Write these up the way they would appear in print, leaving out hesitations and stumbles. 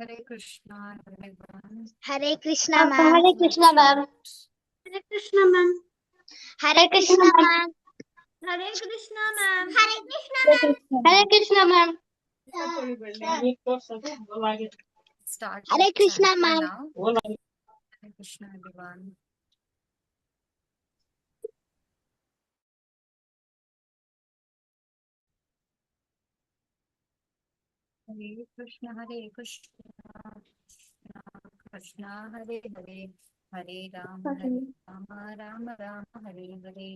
Hare Krishna, everyone. Hare Krishna, ma'am. Hare Krishna, ma'am. Hare Krishna, ma'am. Hare Krishna, ma'am. Hare Krishna, ma'am. Hare Krishna, ma'am. Hare Krishna, ma'am. Start Hare with Krishna, chanting ma'am. now. Hare Krishna, everyone. Hare Krishna, Hare Krishna, Krishna Krishna, Hare Hare, Hare Rama, Rama Rama, Hare Hare.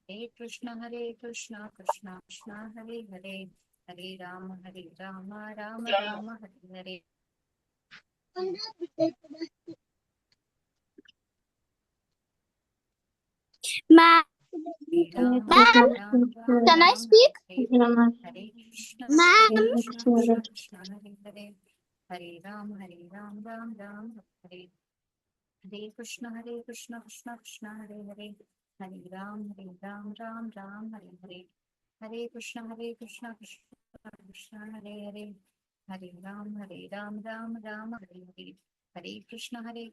Hare Krishna, Krishna Krishna, Hare Hare, Hare Rama, Rama Rama, Hare Hare. Ma'am. Hare Ram, Ma'am. Ram, Ram, Can I Ram, speak? Hare Krishna, Ma'am. Krishna, Hare Hare, Hare Ram, Ram, Ram, Hare Hare Krishna, Krishna Krishna, Hare Hare, Hare Ram, Ram, Ram, Hare Hare, Hare Krishna, Krishna Krishna, Hare Hare, Hare Ram, Ram, Hare Hare, Hare Krishna, Krishna, Hare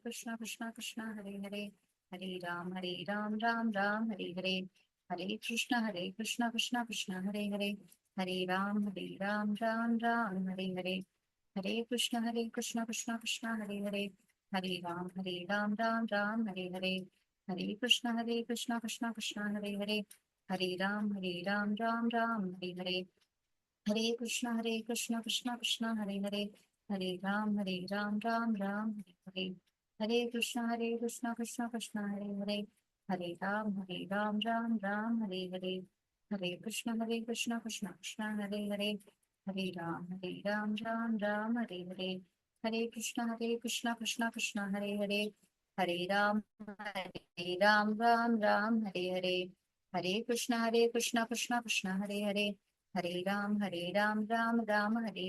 Hare, Hare Ram, Ram, Hare Hare, Hare Krishna, Krishna, Hare Hare, Hare Ram, Ram, Hare Hare, Hare Krishna, Krishna, Hare Hare, Hare Ram, Ram, Hare Hare, Hare Krishna, Krishna, Hare Hare, Hare Ram, Ram, Hare Hare, Hare Krishna, Krishna, Hare Hare, Hare Ram, Ram, Hare Hare, Hare Krishna, Krishna, Hare Hare, Hare Ram, Ram, Hare Hare, Hare Krishna, Krishna, Hare Hare, Hare Ram, Ram, Hare Hare, Hare Krishna, Krishna, Hare Hare, Hare Ram, Ram, Hare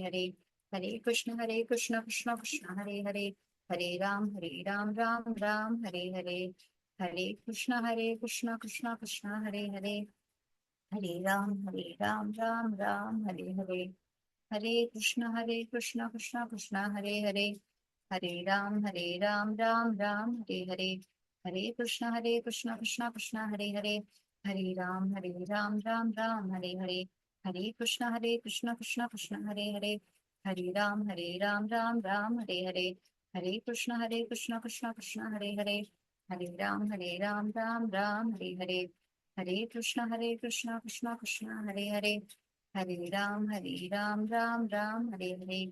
Hare, Hare Krishna, Krishna, Hare Hare, Hare Ram, Ram, Hare Hare, Hare Krishna, Krishna, Hare Hare, Hare Ram, Ram, Hare Hare, Hare Krishna, Krishna, Hare Hare, Hare Ram, Ram, Hare Hare, Hare Krishna, Krishna, Hare Hare, Hare Ram, Ram, Hare Hare, Hare Krishna, Krishna, Hare Hare, Hare Ram, Ram, Hare Hare, Hare Krishna, Krishna, Hare Hare, Hare Ram, Ram, Hare Hare,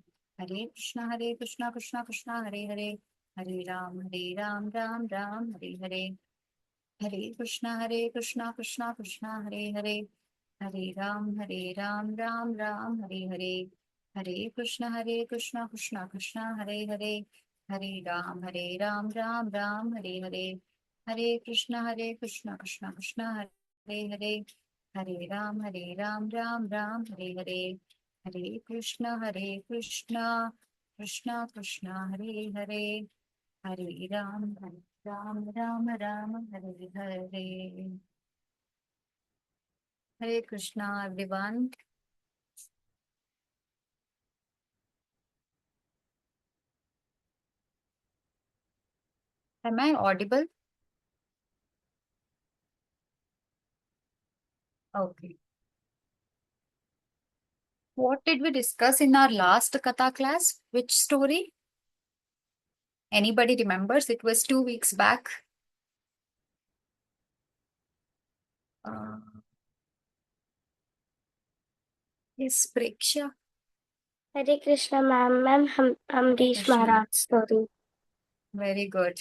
Hare Krishna, Krishna, Hare Hare, Hare Ram, Ram, Hare Hare, Hare Krishna, Krishna, Hare Hare, Hare Ram, Ram, Hare Hare, Hare Krishna, Krishna, Hare Hare, Hare Ram, Ram, Hare Hare, Hare Krishna, Krishna, Hare Hare, Hare Ram, Ram, Hare Hare, Hare Krishna, Krishna, Hare Hare, Hare Ram, Ram, Hare Hare, Hare Krishna, Krishna, Hare Hare, Hare Ram, Ram, Hare Hare, Hare Krishna, Krishna, Krishna, Hare Hare, Hare Ram, Ram, Hare Hare. Hare Krishna, everyone. Am I audible? Okay. What did we discuss in our last Katha class? Which story? Anybody remembers? It was 2 weeks back. Yes, Preksha. Hare Krishna, ma'am. Ma'am, Amrish Krishna. Maharaj story. Very good.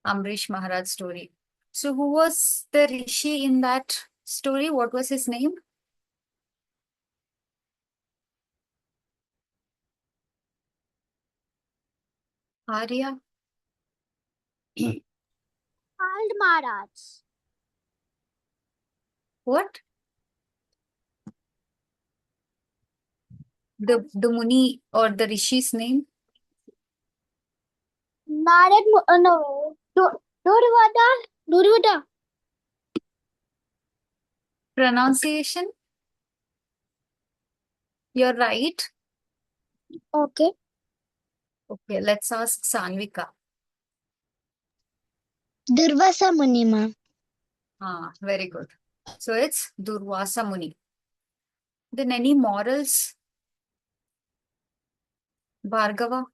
Amrish Maharaj story. So who was the Rishi in that story? What was his name? Arya. Called Maharaj. What? The Muni or the Rishi's name? Narad, no. Durvada. Pronunciation? You're right. Okay. Okay, let's ask Sanvika. Durvasa Muni, ma'am. Very good. So it's Durvasa Muni. Then any morals, Bhargava?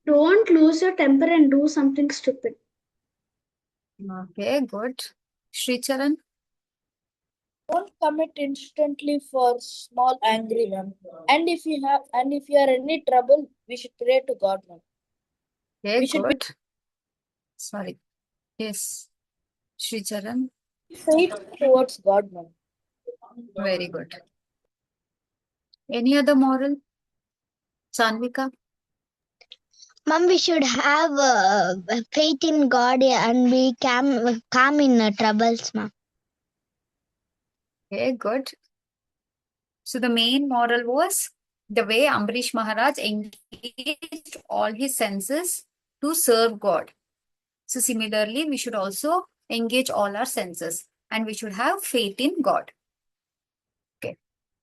Don't lose your temper and do something stupid. Okay, good. Sri Charan? Don't commit instantly for small angry one. And if you are in any trouble, we should pray to God, ma'am. Okay, We should be good. Sorry. Yes. Sri Charan? faith towards God, ma'am. Very good. Any other moral? Sanvika? Ma'am, we should have faith in God and be calm in troubles, ma'am. Okay, good. So the main moral was the way Ambarish Maharaj engaged all his senses to serve God. So similarly, we should also engage all our senses and we should have faith in God. Okay.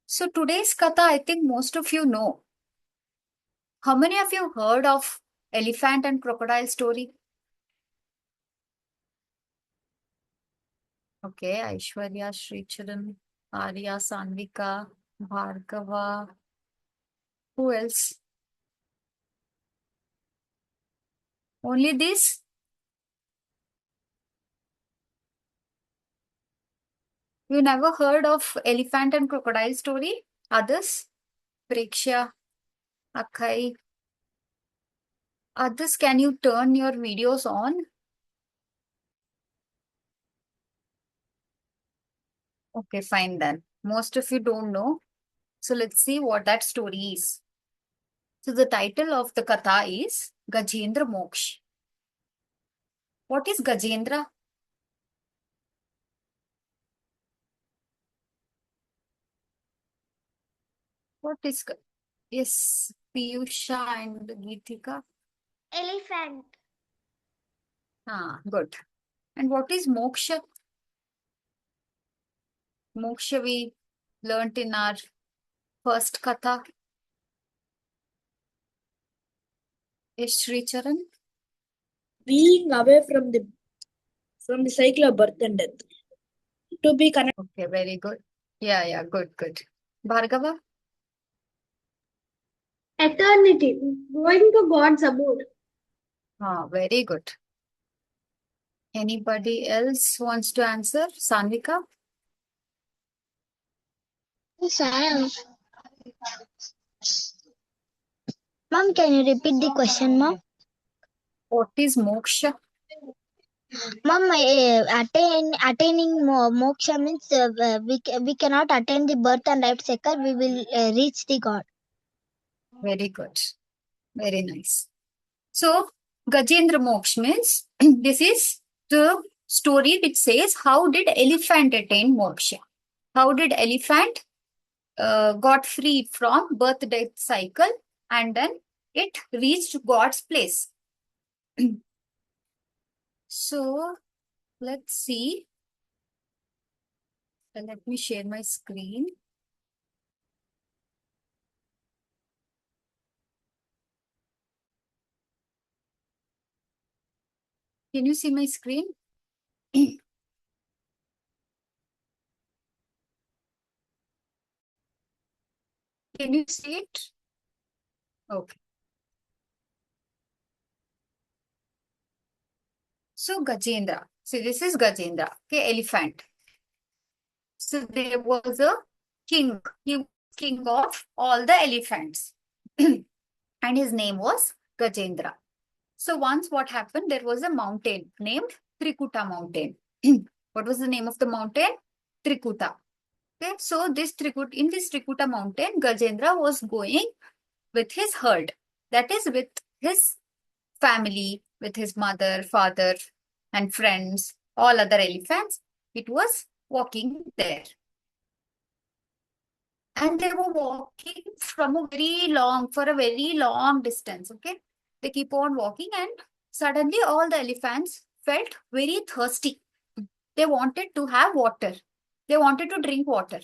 So today's katha, I think most of you know. How many of you heard of elephant and crocodile story? Okay, Aishwarya, Sricharan, Arya, Sanvika, Bhargava. Who else? Only this? You never heard of elephant and crocodile story? Others? Preksha, Akai. Others, can you turn your videos on? Okay, fine then. Most of you don't know. So let's see what that story is. So the title of the katha is Gajendra Moksh. What is Gajendra? What is yes, Piyusha and Geetika? Elephant. Good. And what is Moksha? Moksha we learnt in our first katha. Is Sri Charan? Being away from the cycle of birth and death. To be connected. Okay, very good. Yeah, good. Bhargava? Eternity. Going to God's abode. Very good. Anybody else wants to answer? Sanvika? Yes, I am. Ma'am, can you repeat the question, ma'am? What is moksha? Ma'am, attaining moksha means we cannot attain the birth and life cycle. We will reach the God. Very good. Very nice. So, Gajendra Moksha means this is the story which says how did elephant attain moksha? How did elephant got free from birth-death cycle and then it reached God's place. So, let's see. Let me share my screen. Can you see my screen? Can you see it? Okay. So Gajendra. So this is Gajendra. Okay, elephant. So there was a king. He was king of all the elephants. And his name was Gajendra. So once what happened? There was a mountain named Trikuta mountain. What was the name of the mountain? Trikuta. Okay, so in this Trikuta mountain, Gajendra was going with his herd. That is with his family, with his mother, father, and friends, all other elephants. It was walking there. And they were walking for a very long distance. Okay. They keep on walking and suddenly all the elephants felt very thirsty. They wanted to have water. They wanted to drink water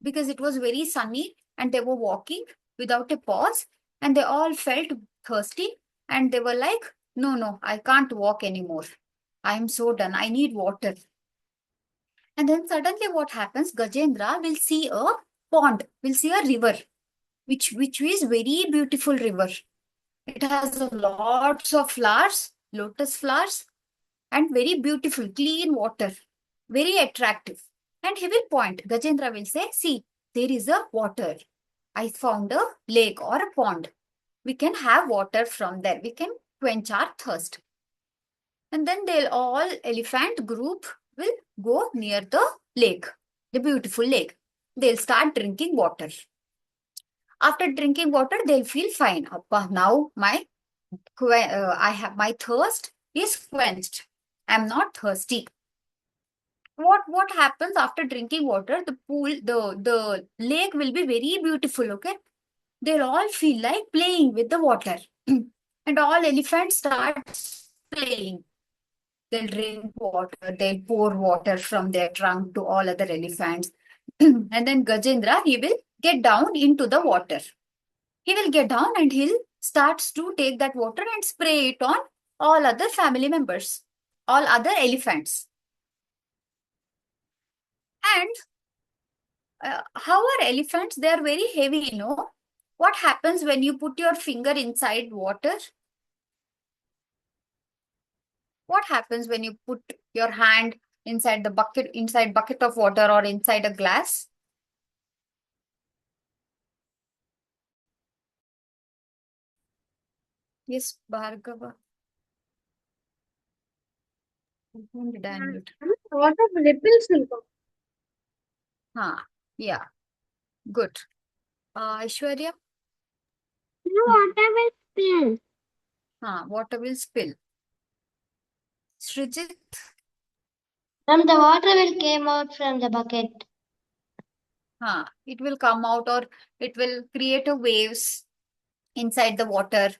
because it was very sunny and they were walking without a pause, and they all felt thirsty, and they were like, no, I can't walk anymore. I am so done. I need water. And then suddenly what happens? Gajendra will see a pond, will see a river, which is very beautiful river. It has lots of flowers, lotus flowers, and very beautiful, clean water, very attractive. And he will point. Gajendra will say, see, there is a water. I found a lake or a pond. We can have water from there. We can quench our thirst. And then they'll all elephant group will go near the lake, the beautiful lake. They'll start drinking water. After drinking water, they'll feel fine. Appa, now my thirst is quenched. I'm not thirsty. What happens after drinking water? The pool, the lake will be very beautiful. Okay, they'll all feel like playing with the water, and all elephants start playing. They'll drink water. They'll pour water from their trunk to all other elephants, and then Gajendra, he will get down into the water. He will get down and he'll starts to take that water and spray it on all other family members, all other elephants. And how are elephants? They are very heavy, you know. What happens when you put your finger inside water? What happens when you put your hand inside the bucket of water or inside a glass? Yes, Bhargava. Whom did I unmute? A lot of ripples will come. Yeah, good. Aishwarya? No, water will spill. Water will spill. Srijit? Ma'am, the water will came out from the bucket. It will come out, or it will create a waves inside the water,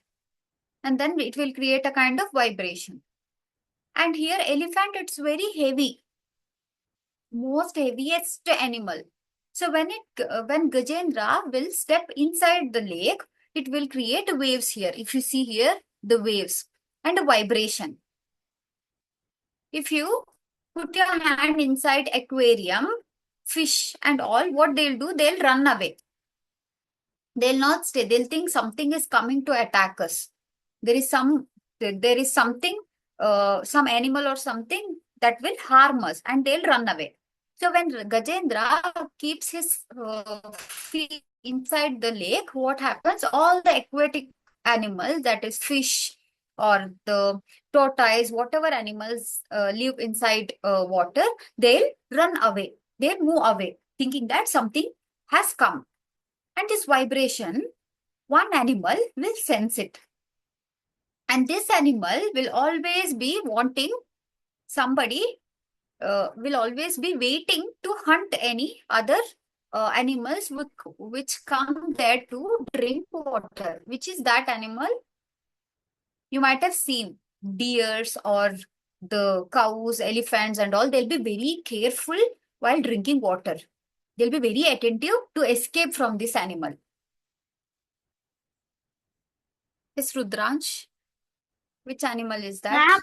and then it will create a kind of vibration. And here elephant, it's very heavy, most heaviest animal. So when Gajendra will step inside the lake, it will create waves here. If you see here, the waves and a vibration. If you put your hand inside aquarium, fish and all, what they'll do, they'll run away. They'll not stay. They'll think something is coming to attack us. There is something, some animal or something that will harm us, and they'll run away. So when Gajendra keeps his feet inside the lake, what happens? All the aquatic animals, that is fish or the tortoise, whatever animals live inside water, they'll run away. They'll move away, thinking that something has come. And this vibration, one animal will sense it. And this animal will always be wanting somebody, will always be waiting to hunt any other animals which come there to drink water. Which is that animal? You might have seen deers or the cows, elephants and all. They'll be very careful while drinking water. They'll be very attentive to escape from this animal. Yes, Rudransh. Which animal is that? Ma'am.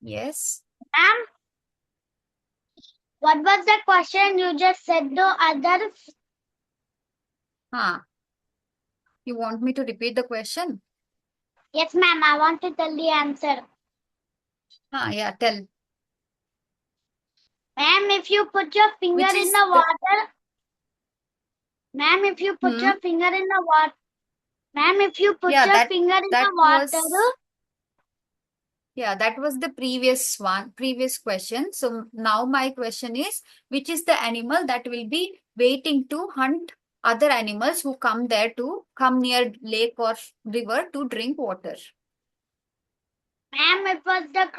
Yes. Ma'am, what was the question you just said? The others? You want me to repeat the question? Yes, ma'am. I want to tell the answer. Yeah, tell. Ma'am, if you put your finger Which in is the water. Ma'am, if you put your finger in the water. Ma'am, if you put your finger in the water. Yeah, that was the previous question. So now my question is, which is the animal that will be waiting to hunt other animals who come near lake or river to drink water? Ma'am, it was the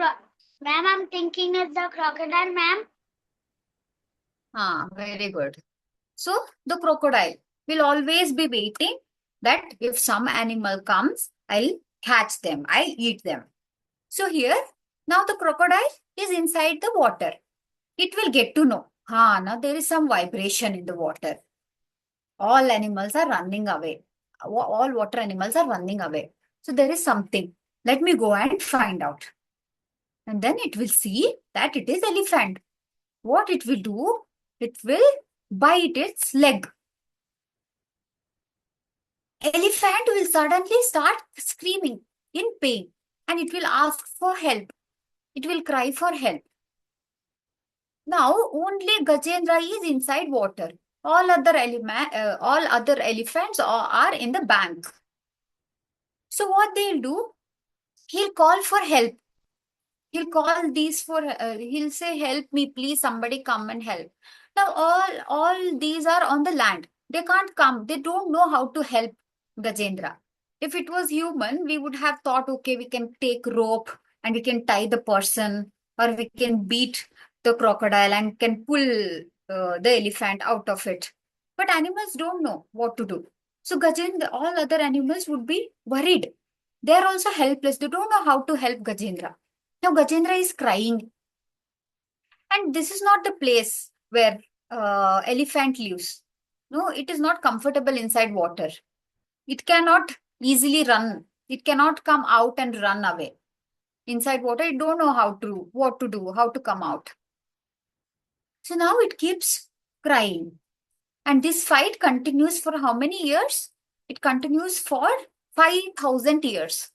ma'am, I'm thinking it's the crocodile, ma'am. Very good. So the crocodile will always be waiting that if some animal comes, I'll catch them, I'll eat them. So here, now the crocodile is inside the water. It will get to know now there is some vibration in the water. All animals are running away. All water animals are running away. So there is something. Let me go and find out. And then it will see that it is elephant. What it will do? It will bite its leg. Elephant will suddenly start screaming in pain and it will ask for help. It will cry for help. Now only Gajendra is inside water. All other elephants are in the bank. So what they'll do? He'll call for help. He'll call these for. He'll say, "Help me, please! Somebody come and help." Now all these are on the land. They can't come. They don't know how to help Gajendra. If it was human, we would have thought, okay, we can take rope and we can tie the person, or we can beat the crocodile and can pull the elephant out of it. But animals don't know what to do. So Gajendra, all other animals would be worried. They are also helpless. They don't know how to help Gajendra. Now Gajendra is crying. And this is not the place where elephant lives. No, it is not comfortable inside water. It cannot easily run. It cannot come out and run away. Inside water, it don't know what to do, how to come out. So now it keeps crying. And this fight continues for how many years? It continues for 5,000 years.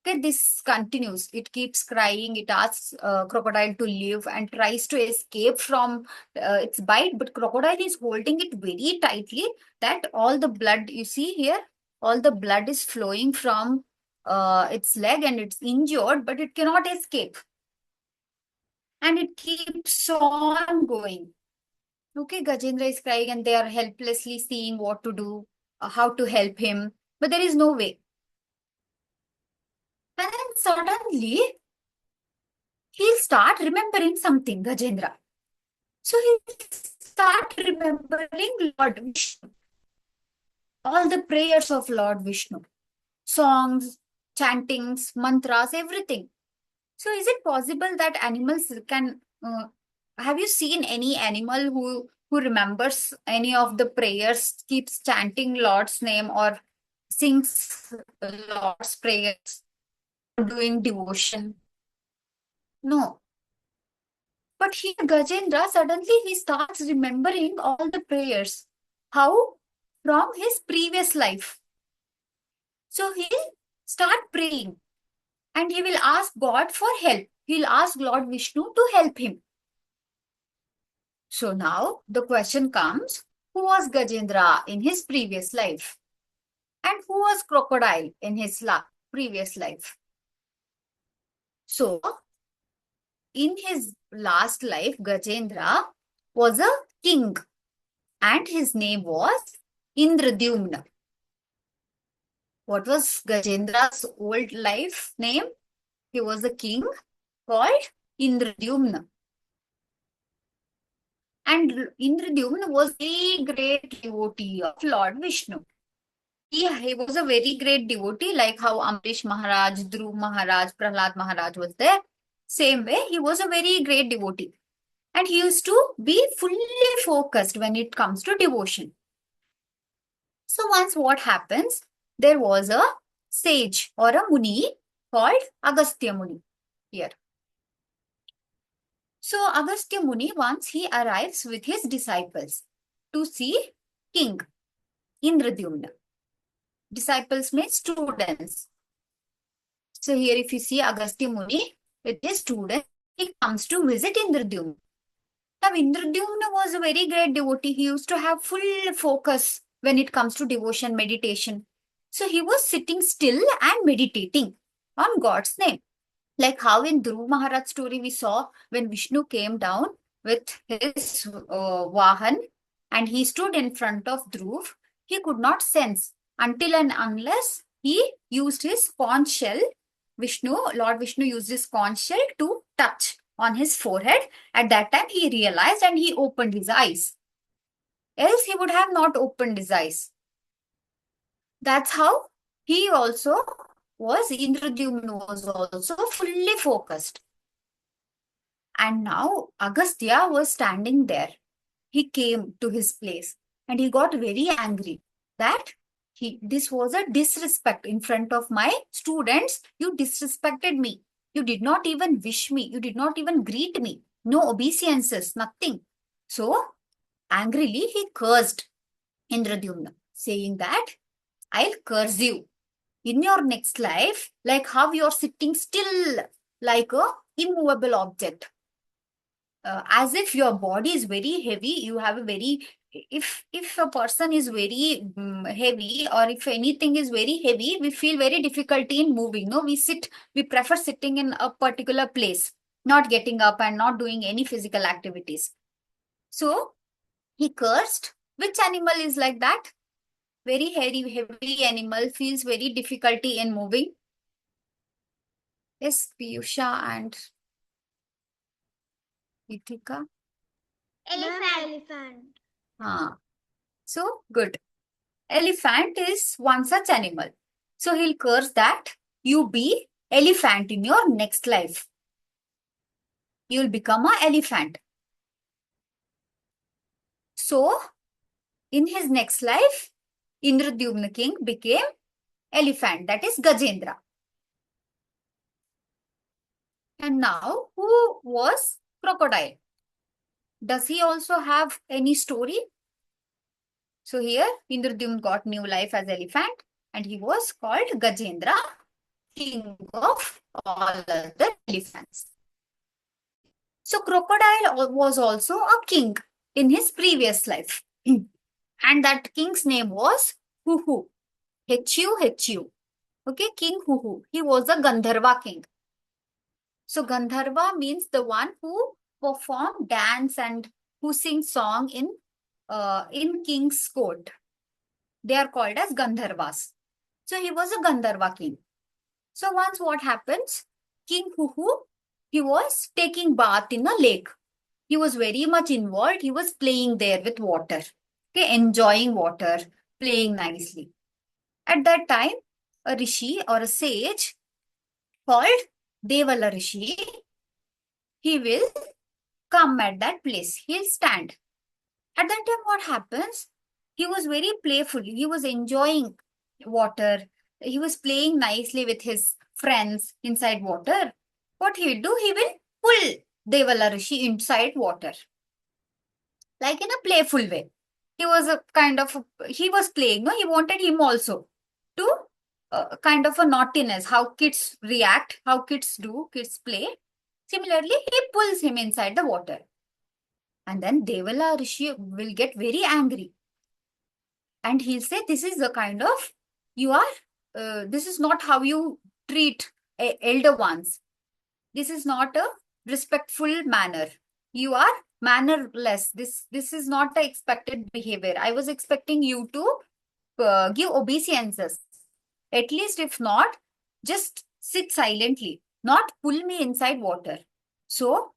Okay, this continues. It keeps crying. It asks crocodile to live and tries to escape from its bite. But crocodile is holding it very tightly that all the blood, you see here, all the blood is flowing from its leg and it's injured, but it cannot escape. And it keeps on going. Okay, Gajendra is crying and they are helplessly seeing what to do, how to help him. But there is no way. And then suddenly, he'll start remembering something, Gajendra. So he'll start remembering Lord Vishnu. All the prayers of Lord Vishnu. Songs, chantings, mantras, everything. So is it possible that animals can... have you seen any animal who remembers any of the prayers, keeps chanting Lord's name or sings Lord's prayers, doing devotion? No. But here, Gajendra, suddenly he starts remembering all the prayers. How? From his previous life. So he'll start praying and he will ask God for help. He'll ask Lord Vishnu to help him. So now the question comes, who was Gajendra in his previous life? And who was Crocodile in his previous life? So, in his last life, Gajendra was a king and his name was Indradyumna. What was Gajendra's old life name? He was a king called Indradyumna. And Indradyumna was a great devotee of Lord Vishnu. He was a very great devotee, like how Amrish Maharaj, Dhruv Maharaj, Prahlad Maharaj was there. Same way, he was a very great devotee. And he used to be fully focused when it comes to devotion. So once what happens, there was a sage or a Muni called Agastya Muni here. So Agastya Muni, once he arrives with his disciples to see King Indradyumna. Disciples means students. So here if you see Agastya Muni with his students, he comes to visit Indradyumna. Now Indradyumna was a very great devotee. He used to have full focus when it comes to devotion, meditation. So he was sitting still and meditating on God's name. Like how in Dhruv Maharaj story we saw when Vishnu came down with his Vahan and he stood in front of Dhruv, he could not sense until and unless he used his conch shell. Lord Vishnu used his conch shell to touch on his forehead. At that time he realized and he opened his eyes. Else he would have not opened his eyes. That's how he also was, Indradyumna was also fully focused. And now Agastya was standing there. He came to his place and he got very angry that this was a disrespect in front of my students. You disrespected me. You did not even wish me. You did not even greet me. No obeisances, nothing. So angrily he cursed Indradyumna, saying that I'll curse you in your next life, like how you're sitting still like a immovable object. As if your body is very heavy, you have a very, if a person is very heavy, or if anything is very heavy, we feel very difficulty in moving. No, we prefer sitting in a particular place, not getting up and not doing any physical activities. So he cursed. Which animal is like that? Very heavy animal, feels very difficulty in moving. Yes, Piyusha and Ritika. Elephant. So good. Elephant is one such animal. So he'll curse that you be elephant in your next life. You'll become an elephant. So in his next life, Indradyumna king became elephant, that is Gajendra. And now, who was crocodile? Does he also have any story? So here, Indradyumna got new life as elephant and he was called Gajendra, king of all other elephants. So crocodile was also a king in his previous life. And that king's name was Huhu. H-U-H-U. Okay, King Huhu. He was a Gandharva king. So Gandharva means the one who perform dance and who sing song in king's court. They are called as Gandharvas. So he was a Gandharva king. So once what happens? King Huhu, he was taking bath in a lake. He was very much involved. He was playing there with water. Okay, enjoying water, playing nicely. At that time, a rishi or a sage called Devala Rishi, he will come at that place. He'll stand. At that time, what happens? He was very playful. He was enjoying water. He was playing nicely with his friends inside water. What he'll do? He will pull Devala Rishi inside water. Like in a playful way. He was he was playing. No, he wanted him also to kind of a naughtiness, how kids react, how kids do, kids play. Similarly, he pulls him inside the water. And then Devala Rishi will get very angry. And he'll say, this is the kind of, this is not how you treat elder ones. This is not a respectful manner. You are mannerless. This is not the expected behavior. I was expecting you to give obeisances. At least if not, just sit silently, not pull me inside water. So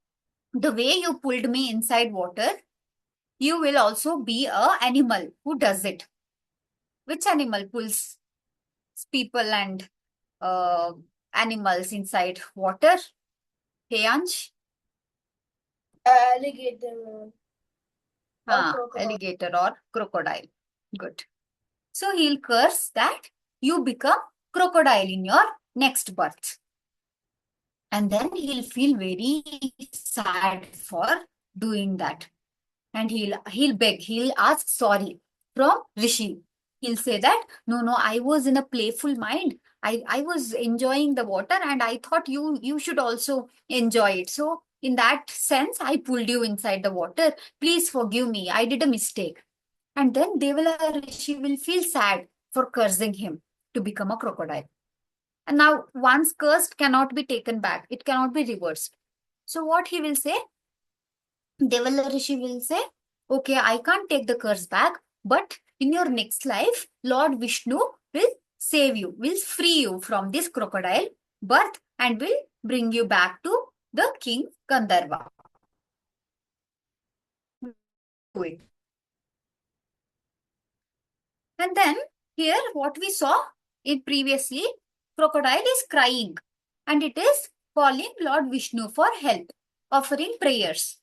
the way you pulled me inside water, you will also be an animal who does it. Which animal pulls people and animals inside water? Heyansh? Alligator. Crocodile. Alligator or crocodile. Good. So he'll curse that you become crocodile in your next birth. And then he'll feel very sad for doing that. And he'll beg, he'll ask sorry from Rishi. He'll say that, no, I was in a playful mind. I was enjoying the water and I thought you should also enjoy it. So in that sense, I pulled you inside the water. Please forgive me. I did a mistake. And then Devala Rishi will feel sad for cursing him to become a crocodile. And now once cursed cannot be taken back. It cannot be reversed. So what he will say? Devala Rishi will say, okay, I can't take the curse back, but in your next life, Lord Vishnu will save you, will free you from this crocodile birth and will bring you back to the king Gandharva. And then here what we saw in previously, crocodile is crying and it is calling Lord Vishnu for help. offering prayers.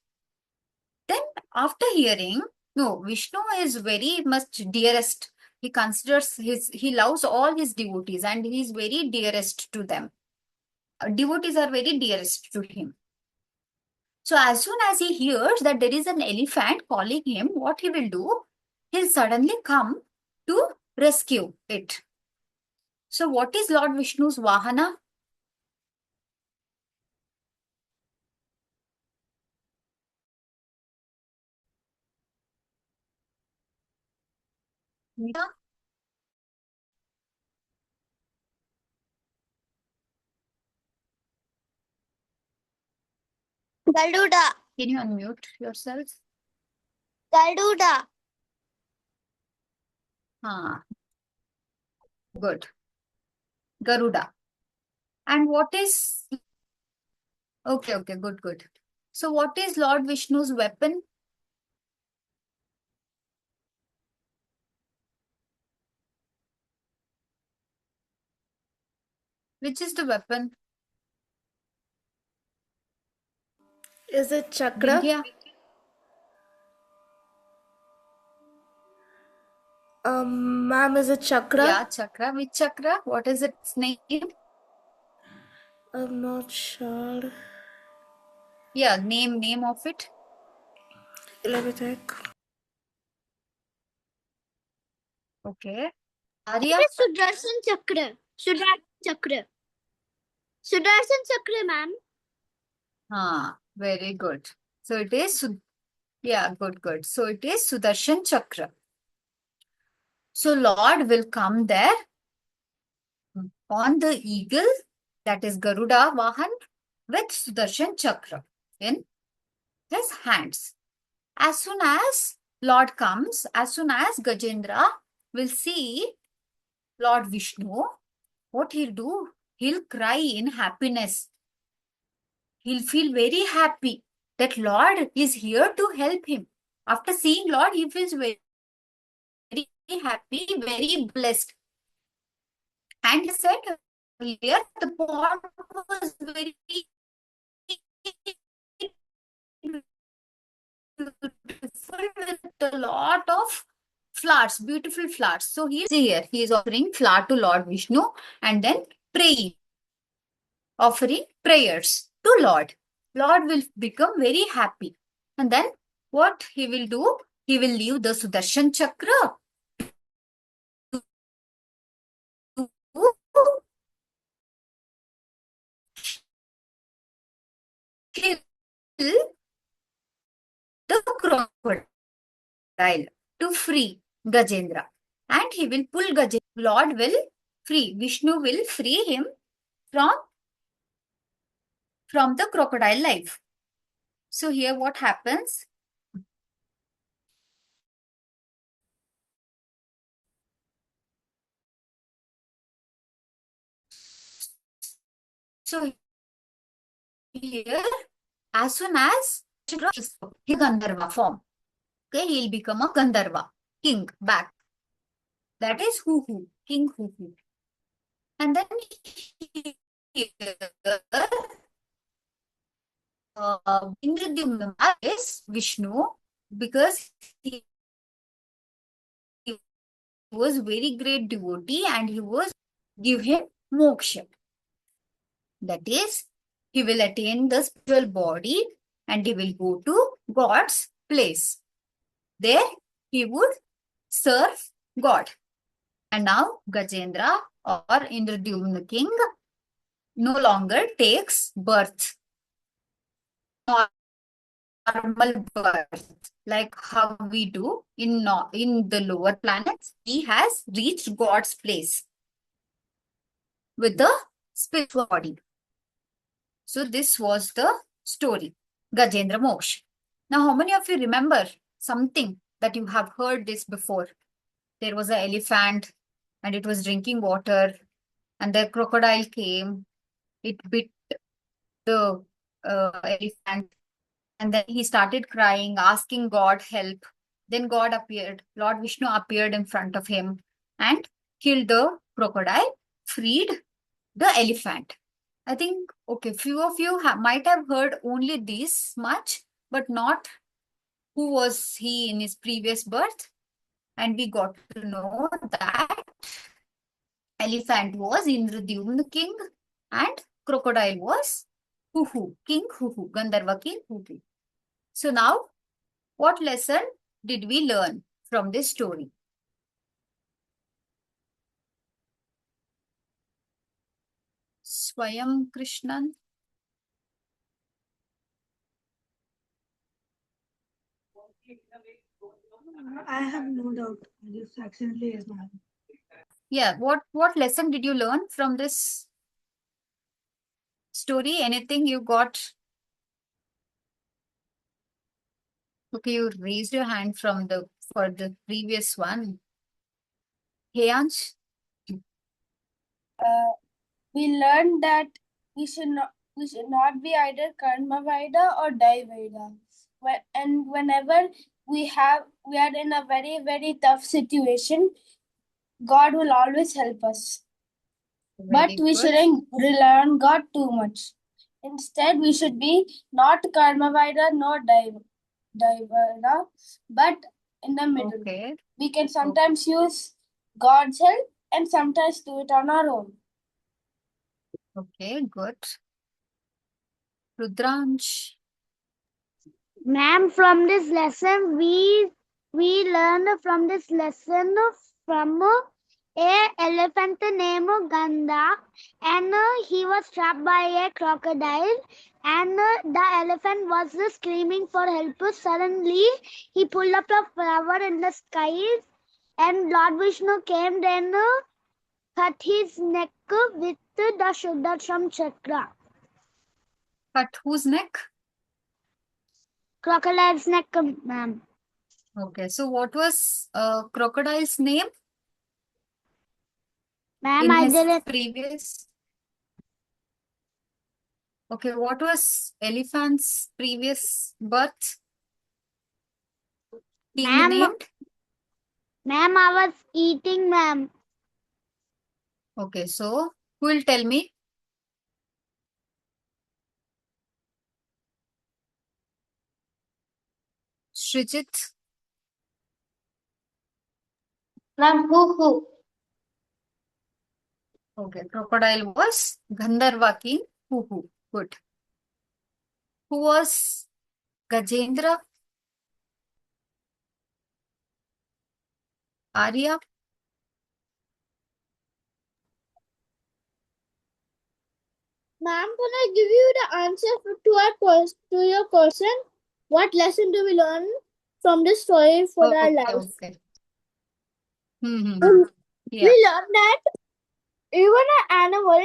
Then after hearing, no, Vishnu is very much dearest. He considers he loves all his devotees and he is very dearest to them. Devotees are very dearest to him. So as soon as he hears that there is an elephant calling him, what he will do? He'll suddenly come to rescue it. So what is Lord Vishnu's Vahana? Nita? Garuda. Can you unmute yourself? Garuda. Good. Garuda. And what is... Okay, good. So what is Lord Vishnu's weapon? Which is the weapon? Is it chakra? Vindhya? Ma'am, is it chakra? Yeah, chakra. Which chakra? What is its name? I'm not sure. Yeah, name of it. Let me check. Okay. Arya? Sudarshan Chakra. Sudarshan Chakra, ma'am. Very good. So it is, yeah, good. So it is Sudarshan Chakra. So Lord will come there on the eagle, that is Garuda Vahan, with Sudarshan Chakra in his hands. As soon as Lord comes, as soon as Gajendra will see Lord Vishnu, what he'll do? He'll cry in happiness. He'll feel very happy that Lord is here to help him. After seeing Lord, he feels very happy, very blessed. And he said earlier, the pond was very beautiful with a lot of flowers, beautiful flowers. So he is here. He is offering flower to Lord Vishnu and then praying, offering prayers to Lord. Lord will become very happy. And then what he will do? He will leave the Sudarshan Chakra to kill the crocodile, to free Gajendra. And he will pull Gajendra. Lord will free, Vishnu will free him from the crocodile life. So here what happens? So here, as soon as he Gandharva form, okay, he'll become a Gandharva, king back. That is Hu, King Hu. And then Indradyumna is Vishnu, because he was very great devotee and he was give him moksha. That is, he will attain the spiritual body and he will go to God's place. There he would serve God. And now Gajendra or Indradyumna king no longer takes birth, normal birth, like how we do in the lower planets. He has reached God's place with the spiritual body. So this was the story, Gajendra Moksha. Now, how many of you remember something that you have heard this before? There was an elephant and it was drinking water and the crocodile came. It bit the elephant and then he started crying, asking God help. Then God appeared. Lord Vishnu appeared in front of him and killed the crocodile, freed the elephant. I think, okay, few of you might have heard only this much, but not who was he in his previous birth. And we got to know that elephant was Indradyumna king and crocodile was Huhu, King Huhu, Gandharva king Huhu. So now, what lesson did we learn from this story? Swayam Krishnan. I have no doubt. I just accidentally raised my hand. Yeah, what lesson did you learn from this story? Anything you got? Okay, you raised your hand for the previous one. Heyansh? We learned that we should not be either karma vaida or dai vaida. And whenever we are in a very, very tough situation, God will always help us. But Very we good. shouldn't rely on God too much. Instead, we should be not karma vaida nor dai vaida, but in the middle. Okay. We can sometimes use God's help and sometimes do it on our own. Okay, good. Rudransh. Ma'am, from this lesson, we learned from this lesson from a elephant named Ganda, and he was trapped by a crocodile, and the elephant was screaming for help. Suddenly, he pulled up a flower in the skies, and Lord Vishnu came then cut his neck with the Sudarsham chakra. Cut whose neck? Crocodile's neck, ma'am. Okay, so what was crocodile's name Ma'am, in I his didn't. previous? Okay, what was elephant's previous birth? King Ma'am, named? Ma'am, I was eating, ma'am. Okay, so who will tell me? Srijit. Ma'am, who? Okay, crocodile was Gandharva king Huhu. Good. Who was Gajendra? Arya? Ma'am, can I give you the answer to your question? What lesson do we learn from this story for our Okay, life? okay. Yeah. We learned that even an animal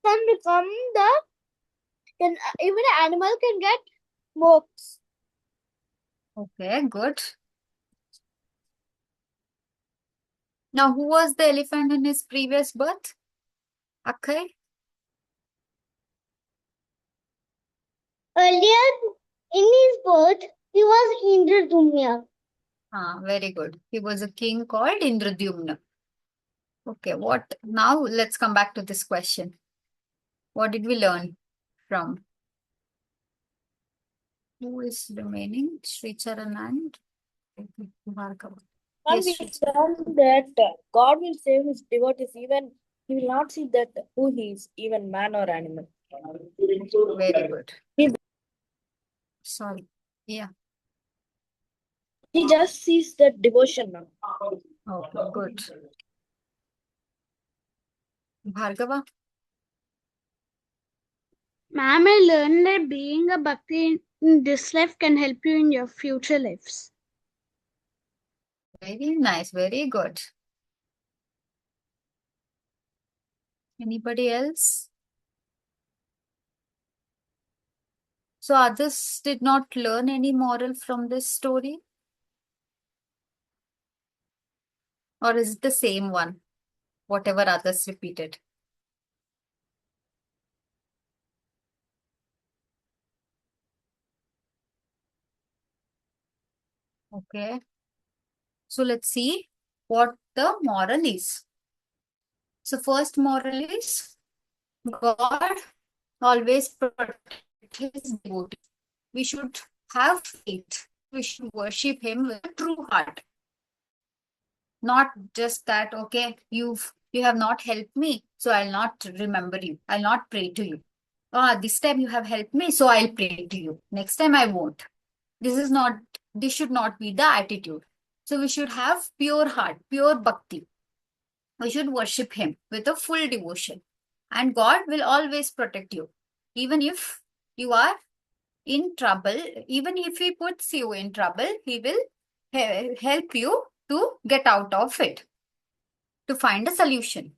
can become even an animal can get moksha. Okay, good. Now, who was the elephant in his previous birth? Akshay? Earlier in his birth, he was Indradyumna. Very good. He was a king called Indradyumna. Okay, what? Now, let's come back to this question. What did we learn from? Who is remaining? Sricharan and Bhargava. And Yes, we Sricharan. learned that God will save his devotees even he will not see that who he is, even man or animal. Very good. He- Sorry. Yeah. He just sees that devotion now. Okay, good. Bhargava. Ma'am, I learned that being a bhakti in this life can help you in your future lives. Very nice. Very good. Anybody else? So others did not learn any moral from this story? Or is it the same one? Whatever others repeated. Okay. So let's see what the moral is. So first moral is God always protect his devotee. We should have faith. We should worship him with a true heart. Not just that, okay, you have not helped me, so I'll not remember you. I'll not pray to you. This time you have helped me, so I'll pray to you. Next time I won't. This should not be the attitude. So we should have pure heart, pure bhakti. We should worship him with a full devotion. And God will always protect you. Even if you are in trouble, even if he puts you in trouble, he will help you to get out of it, to find a solution.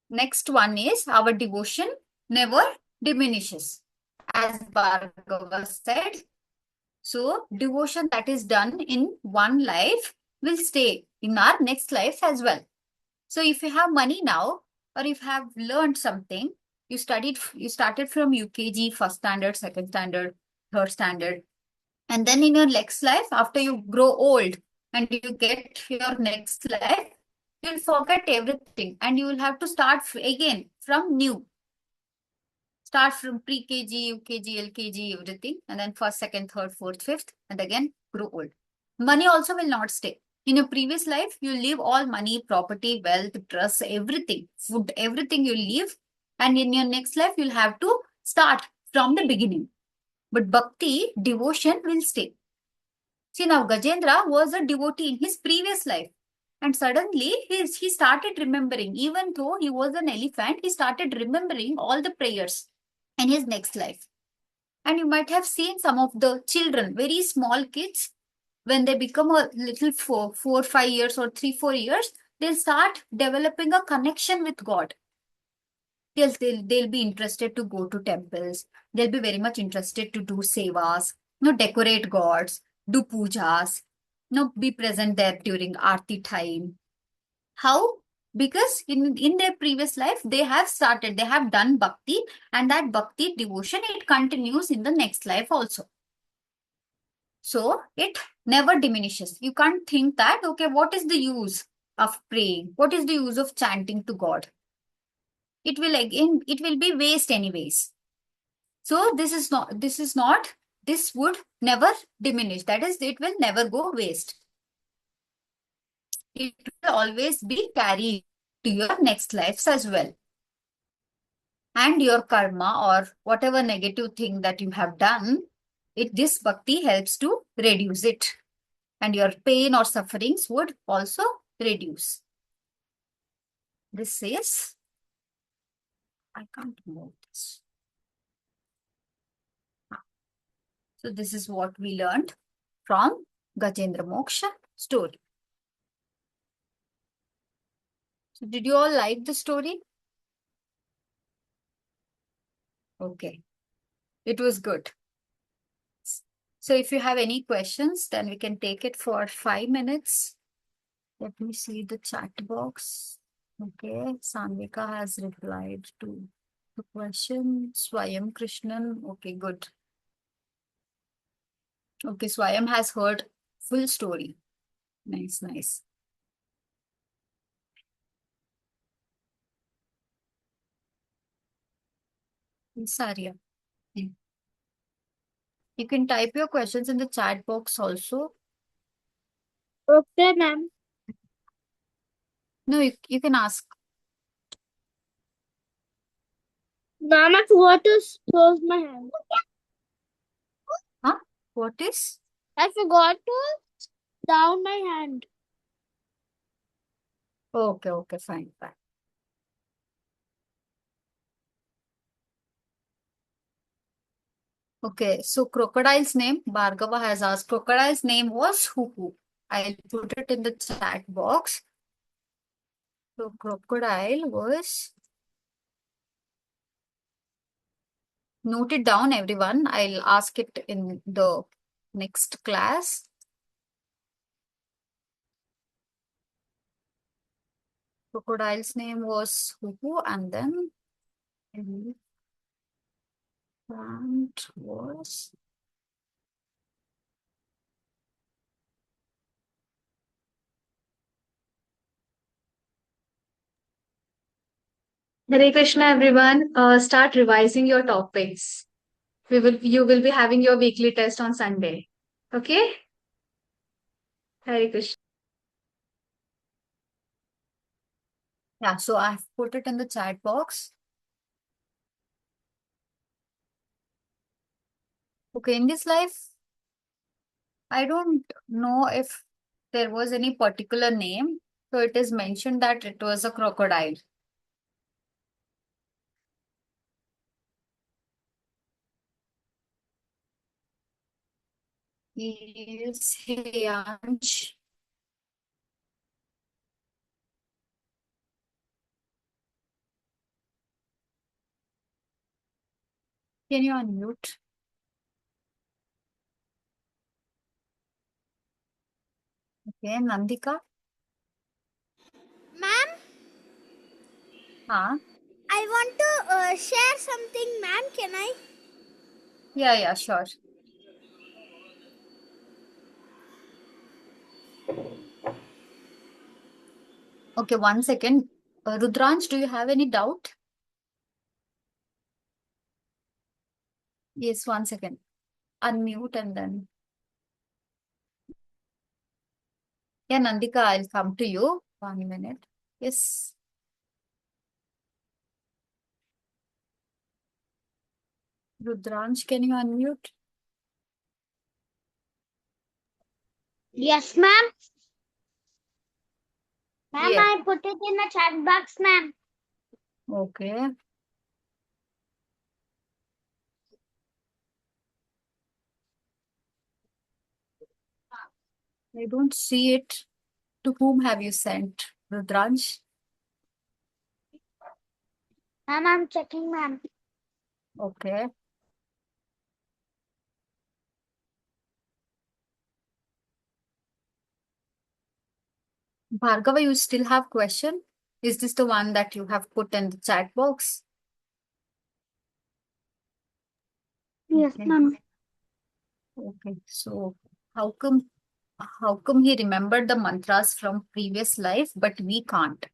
Next one is our devotion never diminishes. As Bhargava said, so devotion that is done in one life will stay in our next life as well. So if you have money now, or if you have learned something, you started from UKG, first standard, second standard, third standard. And then in your next life, after you grow old and you get your next life, you'll forget everything and you will have to start again from new. Start from pre-KG, UKG, LKG, everything. And then first, second, third, fourth, fifth, and again grow old. Money also will not stay. In your previous life, you leave all money, property, wealth, trust, everything, food, everything you leave. And in your next life, you'll have to start from the beginning. But bhakti, devotion will stay. See, now Gajendra was a devotee in his previous life. And suddenly he started remembering, even though he was an elephant, he started remembering all the prayers in his next life. And you might have seen some of the children, very small kids, when they become a little 4, 5 years or 3, 4 years, they'll start developing a connection with God. They'll be interested to go to temples. They'll be very much interested to do sevas, decorate gods, do pujas, be present there during Aarti time. How? Because in their previous life, they have done bhakti, and that bhakti devotion, it continues in the next life also. So it never diminishes. You can't think that, okay, what is the use of praying? What is the use of chanting to God? It will be waste anyways. So this would never diminish. That is, it will never go waste. It will always be carried to your next lives as well. And your karma or whatever negative thing that you have done, this bhakti helps to reduce it. And your pain or sufferings would also reduce. This is, I can't move this. So this is what we learned from Gajendra Moksha story. So did you all like the story? Okay. It was good. So if you have any questions, then we can take it for 5 minutes. Let me see the chat box. Okay, Sanvika has replied to the question. Swayam Krishnan. Okay, good. Okay, Swayam has heard full story. Nice, nice. Saria. You can type your questions in the chat box also. Okay, ma'am. No, you can ask. Ma'am, I forgot to close my hand. Huh? What is? I forgot to down my hand. Okay, okay, fine, fine. Okay, so crocodile's name, Bhargava has asked, crocodile's name was Huku. I'll put it in the chat box. So crocodile was, note it down everyone. I'll ask it in the next class. Crocodile's name was Huku, and then elephant was Hare Krishna, everyone. Start revising your topics. You will be having your weekly test on Sunday. Okay? Hare Krishna. Yeah, so I've put it in the chat box. Okay, in this life, I don't know if there was any particular name. So it is mentioned that it was a crocodile. Is Hiyansh. Can you unmute? Okay, Nandika. Ma'am, Huh? I want to share something, ma'am. Can I? Yeah, sure. Okay, 1 second. Rudransh, do you have any doubt? Yes, 1 second. Unmute and then. Yeah, Nandika, I'll come to you. 1 minute. Yes. Rudransh, can you unmute? Yes, ma'am. Ma'am, Yeah. I put it in the chat box, ma'am. Okay. I don't see it. To whom have you sent, Rudransh? Ma'am, I'm checking, ma'am. Okay. Bhargava, you still have question? Is this the one that you have put in the chat box? Yes, Okay. ma'am. Okay. So how come he remembered the mantras from previous life, but we can't?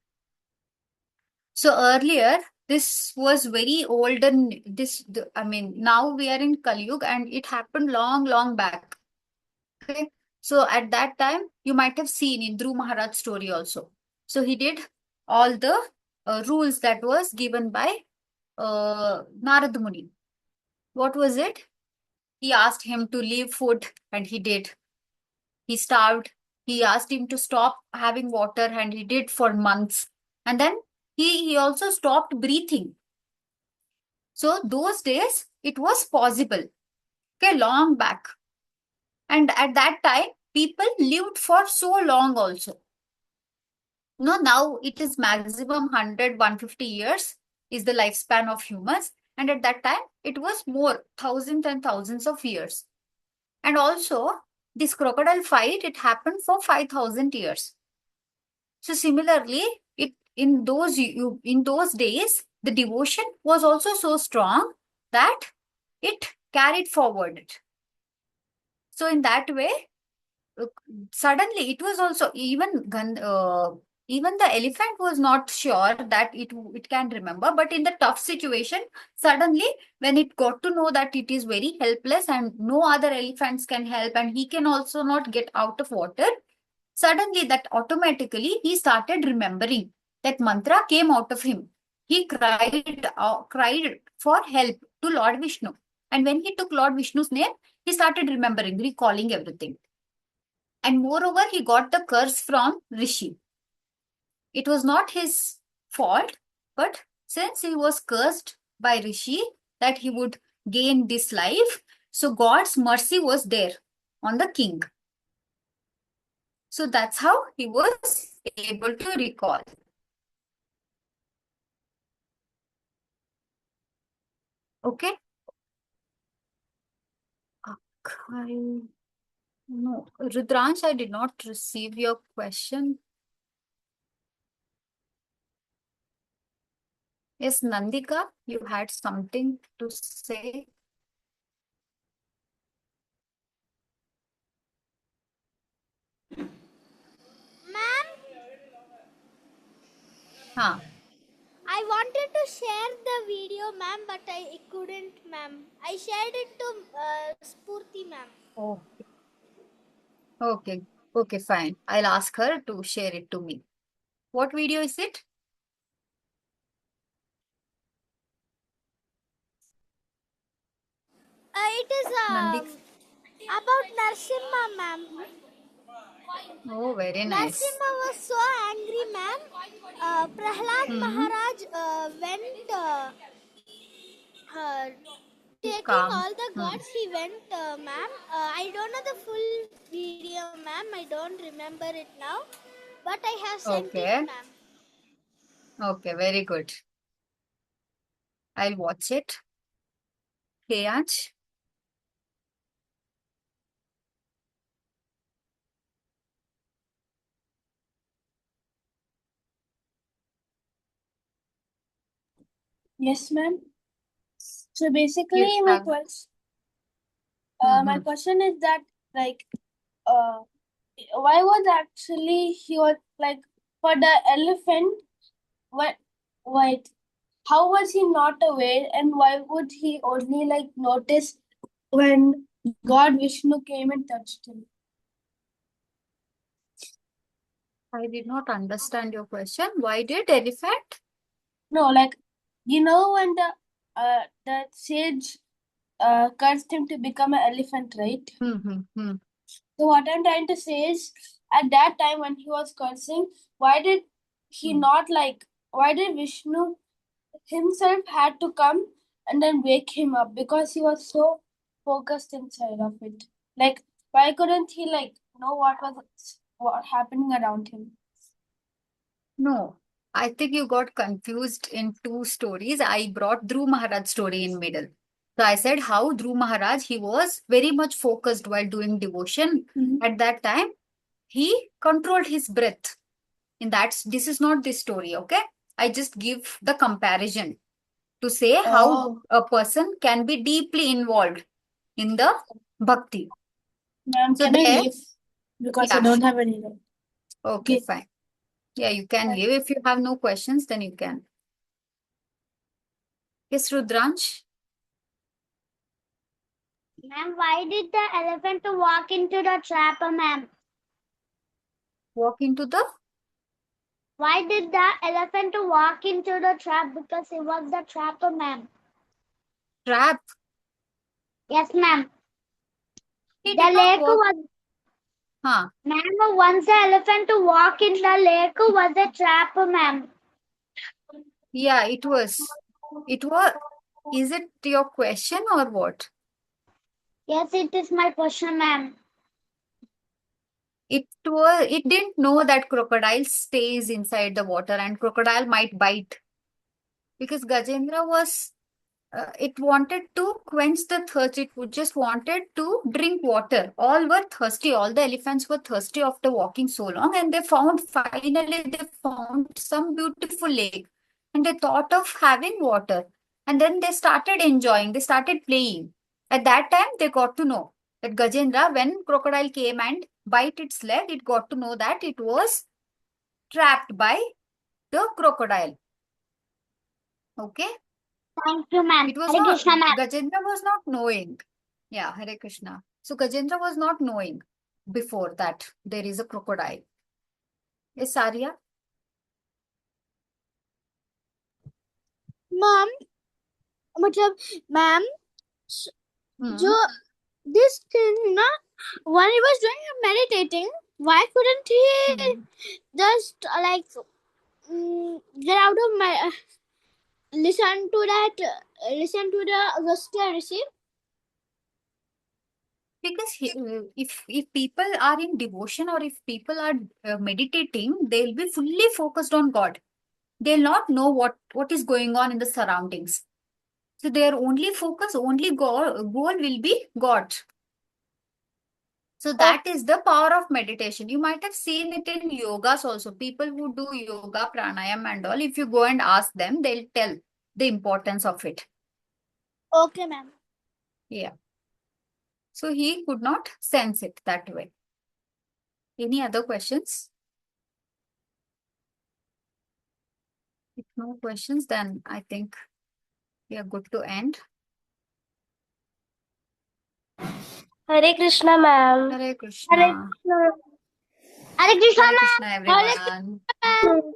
So earlier, this was very old and I mean, now we are in Kali Yuga and it happened long, long back. Okay. So at that time, you might have seen in Dhruv Maharaj story also. So he did all the rules that was given by Narad Muni. What was it? He asked him to leave food and he did. He starved. He asked him to stop having water and he did for months. And then he also stopped breathing. So those days it was possible. Okay, long back. And at that time, people lived for so long also. No, now it is maximum 100, 150 years is the lifespan of humans. And at that time, it was more, thousands and thousands of years. And also, this crocodile fight, it happened for 5,000 years. So similarly, in those days, the devotion was also so strong that it carried forward. So in that way, uh, suddenly it was also even the elephant was not sure that it can remember, but in the tough situation, suddenly when it got to know that it is very helpless and no other elephants can help and he can also not get out of water, suddenly that automatically he started remembering that mantra came out of him. He cried for help to Lord Vishnu, and when he took Lord Vishnu's name, he started remembering, recalling everything. And moreover, he got the curse from Rishi. It was not his fault, but since he was cursed by Rishi that he would gain this life, so God's mercy was there on the king. So that's how he was able to recall. Okay? Okay. No, Rudransh, I did not receive your question. Yes, Nandika, you had something to say. Ma'am, Huh. I I wanted to share the video, ma'am, but I couldn't, ma'am. I shared it to Spurti, ma'am. Okay. Okay. Okay, fine. I'll ask her to share it to me. What video is it? It is Nandik. about Narsimha, ma'am. Oh, very nice. Narsimha was so angry, ma'am. Prahlad Hmm. Maharaj went taking Calm. all the gods. He went, ma'am. I don't know the full video, ma'am. I don't remember it now, but I have sent Okay. it, ma'am. Okay, very good. I'll watch it. Keyansh. Yes, ma'am. So basically, Yes, my have. question, my Mm-hmm. question is that, like, why was actually he was like for the elephant? What? Wait, how was he not aware, and why would he only like notice when God Vishnu came and touched him? I did not understand your question. Why did elephant? No, like when the sage cursed him to become an elephant, right? Mm-hmm. So what I'm trying to say is, at that time when he was cursing, why did he not like? Why did Vishnu himself had to come and then wake him up because he was so focused inside of it? Like, why couldn't he like know what happening around him? No, I think you got confused in two stories. I brought Dhruv Maharaj story in middle. So I said how Dhruv Maharaj, he was very much focused while doing devotion. At that time, he controlled his breath. This is not this story, okay? I just give the comparison to say how Oh, a person can be deeply involved in the bhakti. ma'am, So can I there, leave? Because I yeah, don't have any. okay, Okay. fine. Yeah, you can Fine. leave. If you have no questions, then you can. Yes, Rudransh. Ma'am, why did the elephant walk into the trap, ma'am? Walk into the Why did the elephant walk into the trap? Because he was the trapper, ma'am. trap. Yes, ma'am. He The did not lake walk. was, Huh. ma'am, once the elephant walk in the lake was a trap, ma'am. Yeah, it was. It was. Is it your question or what? Yes, it is my question, ma'am. It was. It didn't know that crocodile stays inside the water and crocodile might bite because Gajendra was. It wanted to quench the thirst. It just wanted to drink water. All were thirsty. All the elephants were thirsty after walking so long, and finally they found some beautiful lake, and they thought of having water. And then they started enjoying. They started playing. At that time, they got to know that Gajendra, when crocodile came and bite its leg, it got to know that it was trapped by the crocodile. Okay. Thank you, ma'am. It was Hare not, Krishna, ma'am. Gajendra was not knowing. Yeah, Hare Krishna. So Gajendra was not knowing before that there is a crocodile. Yes, Arya? Mom, मतलब ma'am, Hmm. this thing, when he was doing meditating, why couldn't he just like get out of my listen to the Agastya Rishi? Because if people are in devotion or if people are meditating, they'll be fully focused on God. They'll not know what is going on in the surroundings. So their only focus, only goal will be God. So that is the power of meditation. You might have seen it in yogas also. People who do yoga, pranayam and all, if you go and ask them, they'll tell the importance of it. Okay, ma'am. Yeah. So he could not sense it that way. Any other questions? It no questions, then I think we are good to end. Hare Krishna, ma'am. Hare Krishna. Hare Krishna, Hare ma'am. Krishna, everyone.